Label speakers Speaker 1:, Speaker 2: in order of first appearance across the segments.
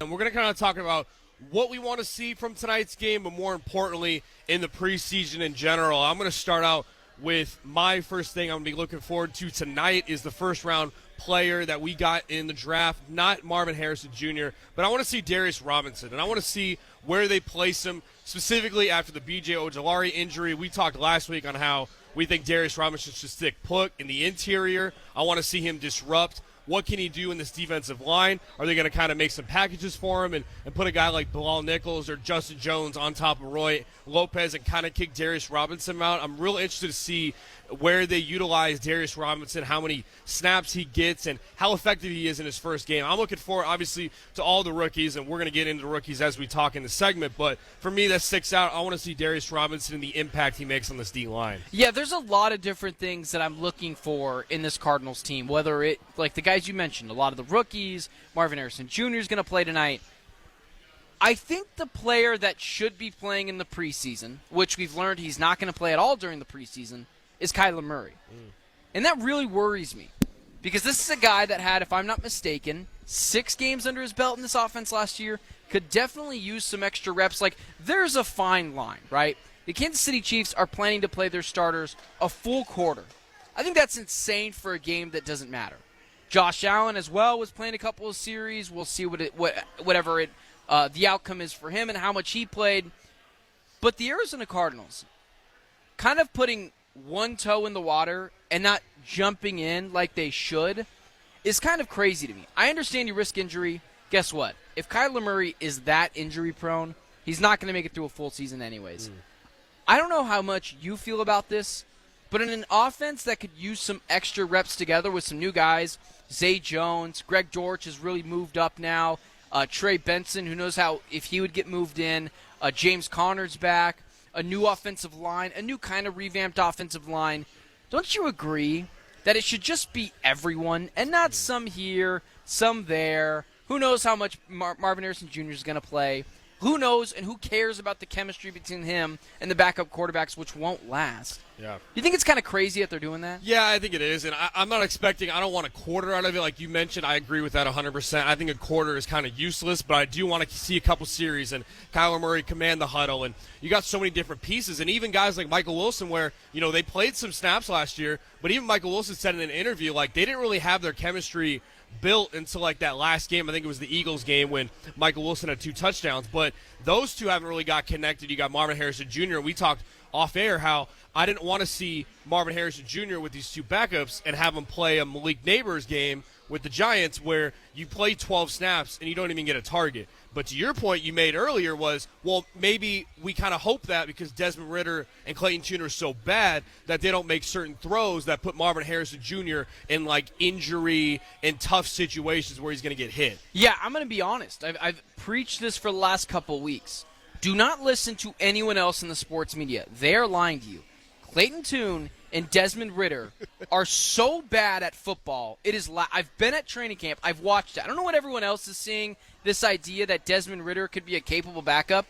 Speaker 1: And we're going to kind of talk about what we want to see from tonight's game, but more importantly, in the preseason in general. I'm going to start out with my first thing I'm going to be looking forward to tonight is the first-round player that we got in the draft, not Marvin Harrison Jr., but I want to see Darius Robinson, and I want to see where they place him, specifically after the B.J. Ojulari injury. We talked last week on how we think Darius Robinson should stick put in the interior. I want to see him disrupt. What can he do in this defensive line? Are they going to kind of make some packages for him and put a guy like Bilal Nichols or Justin Jones on top of Roy Lopez and kind of kick Darius Robinson out? I'm real interested to see where they utilize Darius Robinson, how many snaps he gets, and how effective he is in his first game. I'm looking forward, obviously, to all the rookies, and we're going to get into the rookies as we talk in the segment. But for me, that sticks out. I want to see Darius Robinson and the impact he makes on this D-line.
Speaker 2: Yeah, there's a lot of different things that I'm looking for in this Cardinals team, whether it, like the guys you mentioned, a lot of the rookies, Marvin Harrison Jr. is going to play tonight. I think the player that should be playing in the preseason, which we've learned he's not going to play at all during the preseason, is Kyler Murray. And that really worries me because this is a guy that had, if I'm not mistaken, 6 games under his belt in this offense last year, could definitely use some extra reps. Like, there's a fine line, right? The Kansas City Chiefs are planning to play their starters a full quarter. I think that's insane for a game that doesn't matter. Josh Allen as well was playing a couple of series. We'll see whatever the outcome is for him and how much he played. But the Arizona Cardinals kind of putting one toe in the water and not jumping in like they should is kind of crazy to me. I understand you risk injury. Guess what? If Kyler Murray is that injury prone, he's not going to make it through a full season anyways. I don't know how much you feel about this, but in an offense that could use some extra reps together with some new guys, Zay Jones, Greg Dortch has really moved up now, Trey Benson, who knows how if he would get moved in, James Conner's back, a new offensive line, a new kind of revamped offensive line. Don't you agree that it should just be everyone and not some here, some there? Who knows how much Marvin Harrison Jr. is going to play? Who knows and who cares about the chemistry between him and the backup quarterbacks, which won't last? Yeah. You think it's kind of crazy that they're doing that?
Speaker 1: Yeah, I think it is. And I'm not expecting – I don't want a quarter out of it. Like you mentioned, I agree with that 100%. I think a quarter is kind of useless, but I do want to see a couple series and Kyler Murray command the huddle. And you got so many different pieces. And even guys like Michael Wilson where, they played some snaps last year, but even Michael Wilson said in an interview, like, they didn't really have their chemistry – built until like that last game. I think it was the Eagles game when Michael Wilson had 2 touchdowns, but those two haven't really got connected. You got Marvin Harrison Jr. and we talked off air how I didn't want to see Marvin Harrison Jr. with these 2 backups and have him play a Malik Neighbors game with the Giants where you play 12 snaps and you don't even get a target. But to your point you made earlier was, well, maybe we kind of hope that because Desmond Ridder and Clayton Tune are so bad that they don't make certain throws that put Marvin Harrison Jr. in, like, injury and tough situations where he's going to get hit.
Speaker 2: Yeah, I'm going to be honest. I've preached this for the last couple weeks. Do not listen to anyone else in the sports media. They are lying to you. Clayton Tune and Desmond Ridder are so bad at football. It is. I've been at training camp. I've watched it. I don't know what everyone else is seeing, this idea that Desmond Ridder could be a capable backup.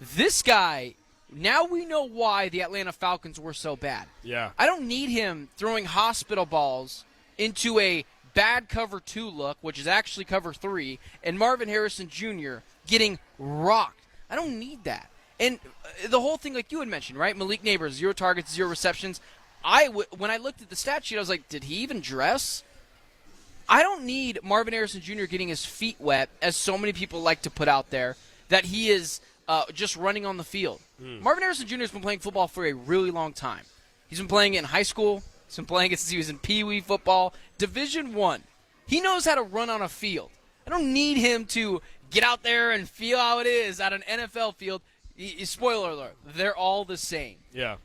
Speaker 2: This guy, now we know why the Atlanta Falcons were so bad.
Speaker 1: Yeah.
Speaker 2: I don't need him throwing hospital balls into a bad cover 2 look, which is actually cover 3, and Marvin Harrison Jr. getting rocked. I don't need that. And the whole thing, like you had mentioned, right? Malik Neighbors, 0 targets, 0 receptions. When I looked at the stat sheet, I was like, did he even dress? I don't need Marvin Harrison Jr. getting his feet wet, as so many people like to put out there, that he is just running on the field. Marvin Harrison Jr. has been playing football for a really long time. He's been playing it in high school. He's been playing it since he was in Pee Wee football. Division I. He knows how to run on a field. I don't need him to get out there and feel how it is at an NFL field. Spoiler alert, they're all the same.
Speaker 1: Yeah.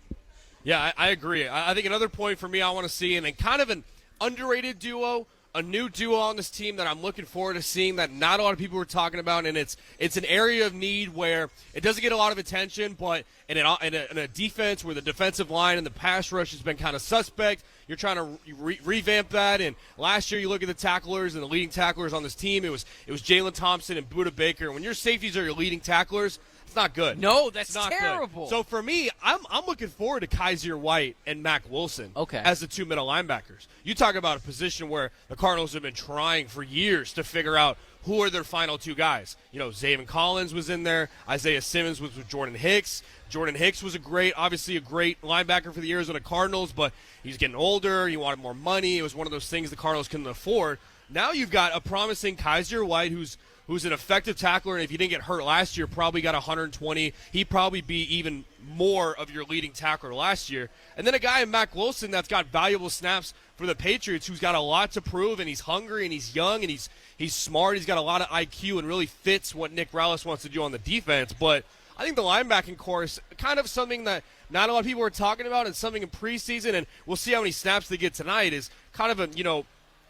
Speaker 1: Yeah, I agree. I think another point for me I want to see, and then kind of an underrated duo, a new duo on this team that I'm looking forward to seeing that not a lot of people were talking about, and it's an area of need where it doesn't get a lot of attention, but in a defense where the defensive line and the pass rush has been kind of suspect, you're trying to revamp that. And last year you look at the tacklers and the leading tacklers on this team, it was Jalen Thompson and Budda Baker. When your safeties are your leading tacklers, It's not good.
Speaker 2: No, that's
Speaker 1: It's not
Speaker 2: terrible.
Speaker 1: Good. So for me, I'm looking forward to Kaiser White and Mac Wilson as the two middle linebackers. You talk about a position where the Cardinals have been trying for years to figure out who are their final two guys. You know, Zaven Collins was in there. Isaiah Simmons was with Jordan Hicks. Jordan Hicks was obviously a great linebacker for the Arizona Cardinals, but he's getting older. He wanted more money. It was one of those things the Cardinals couldn't afford. Now you've got a promising Kaiser White who's an effective tackler, and if he didn't get hurt last year, probably got 120. He'd probably be even more of your leading tackler last year. And then a guy in Mac Wilson that's got valuable snaps for the Patriots, who's got a lot to prove, and he's hungry, and he's young, and he's smart. He's got a lot of IQ and really fits what Nick Rallis wants to do on the defense. But I think the linebacking core is kind of something that not a lot of people are talking about, and something in preseason, and we'll see how many snaps they get tonight, is kind of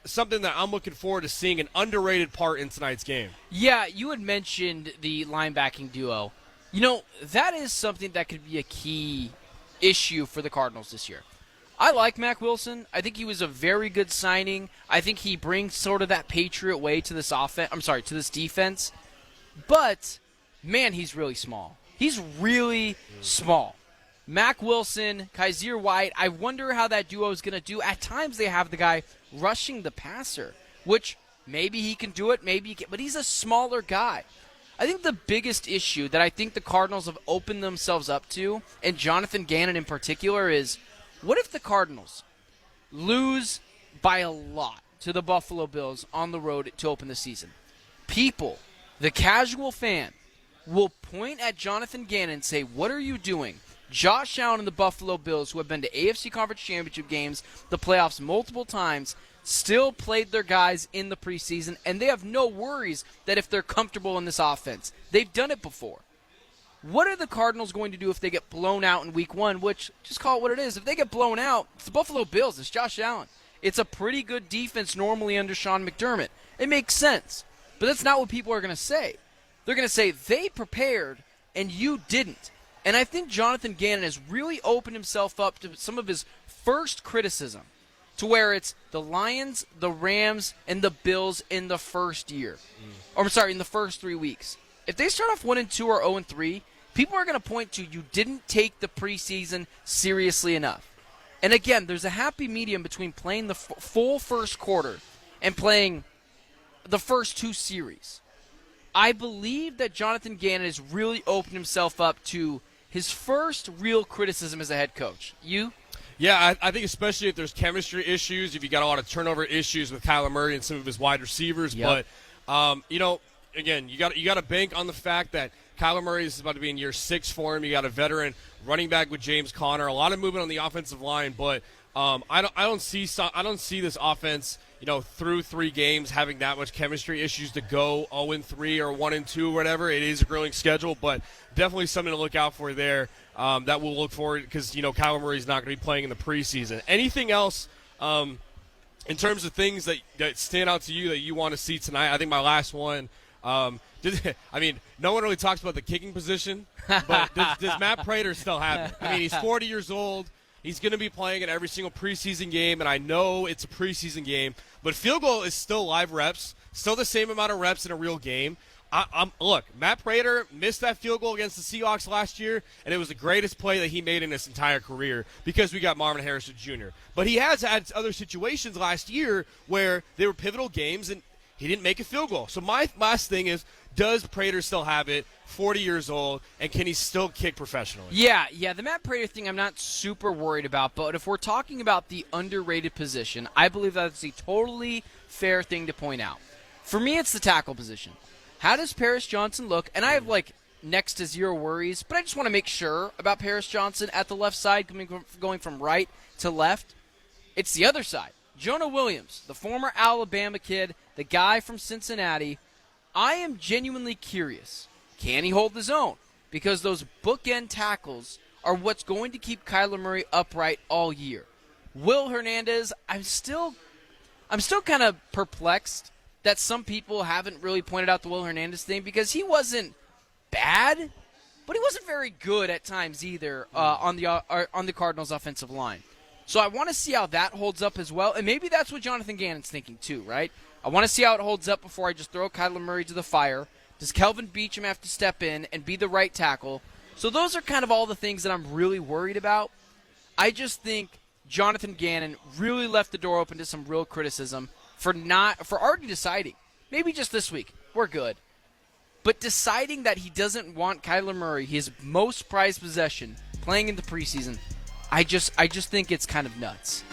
Speaker 1: something that I'm looking forward to seeing, an underrated part in tonight's game.
Speaker 2: Yeah, you had mentioned the linebacking duo. That is something that could be a key issue for the Cardinals this year. I like Mac Wilson. I think he was a very good signing. I think he brings sort of that Patriot way to this to this defense. But, man, he's really small. He's really small. Mac Wilson, Kaiser White, I wonder how that duo is going to do. At times they have the guy rushing the passer, which maybe he can do it, maybe he can, but he's a smaller guy. I think the biggest issue that I think the Cardinals have opened themselves up to, and Jonathan Gannon in particular, is what if the Cardinals lose by a lot to the Buffalo Bills on the road to open the season? People, the casual fan, will point at Jonathan Gannon and say, what are you doing? Josh Allen and the Buffalo Bills, who have been to AFC Conference Championship games, the playoffs multiple times, still played their guys in the preseason, and they have no worries that if they're comfortable in this offense. They've done it before. What are the Cardinals going to do if they get blown out in week one, which, just call it what it is. If they get blown out, it's the Buffalo Bills. It's Josh Allen. It's a pretty good defense normally under Sean McDermott. It makes sense. But that's not what people are going to say. They're going to say, they prepared, and you didn't. And I think Jonathan Gannon has really opened himself up to some of his first criticism, to where it's the Lions, the Rams, and the Bills in the first year. In the first 3 weeks. If they start off 1-2 or 0-3, people are going to point to you didn't take the preseason seriously enough. And again, there's a happy medium between playing the full first quarter and playing the first two series. I believe that Jonathan Gannon has really opened himself up to his first real criticism as a head coach. You?
Speaker 1: Yeah, I think especially if there's chemistry issues, if you got a lot of turnover issues with Kyler Murray and some of his wide receivers.
Speaker 2: Yep.
Speaker 1: But, again, you got to bank on the fact that Kyler Murray is about to be in year 6 for him. You got a veteran running back with James Conner, a lot of movement on the offensive line, but I don't see this offense, through 3 games having that much chemistry issues to go 0-3 or 1-2 or whatever. It is a grueling schedule, but definitely something to look out for there. That we'll look forward, because Kyler Murray's not going to be playing in the preseason. Anything else in terms of things that stand out to you that you want to see tonight? I think my last one. No one really talks about the kicking position, but does Matt Prater still have it? I mean, he's 40 years old. He's going to be playing in every single preseason game, and I know it's a preseason game, but field goal is still live reps, still the same amount of reps in a real game. Look, Matt Prater missed that field goal against the Seahawks last year, and it was the greatest play that he made in his entire career because we got Marvin Harrison Jr. But he has had other situations last year where they were pivotal games, and he didn't make a field goal. So my last thing is, does Prater still have it, 40 years old, and can he still kick professionally?
Speaker 2: Yeah, the Matt Prater thing I'm not super worried about, but if we're talking about the underrated position, I believe that's a totally fair thing to point out. For me, it's the tackle position. How does Paris Johnson look? And I have, next to zero worries, but I just want to make sure about Paris Johnson at the left side, going from right to left. It's the other side. Jonah Williams, the former Alabama kid, the guy from Cincinnati. I am genuinely curious. Can he hold his own? Because those bookend tackles are what's going to keep Kyler Murray upright all year. Will Hernandez, I'm still kind of perplexed that some people haven't really pointed out the Will Hernandez thing, because he wasn't bad, but he wasn't very good at times either on the Cardinals' offensive line. So I want to see how that holds up as well, and maybe that's what Jonathan Gannon's thinking too, right? I want to see how it holds up before I just throw Kyler Murray to the fire. Does Kelvin Beachum have to step in and be the right tackle? So those are kind of all the things that I'm really worried about. I just think Jonathan Gannon really left the door open to some real criticism for already deciding, maybe just this week, we're good. But deciding that he doesn't want Kyler Murray, his most prized possession, playing in the preseason, I just think it's kind of nuts.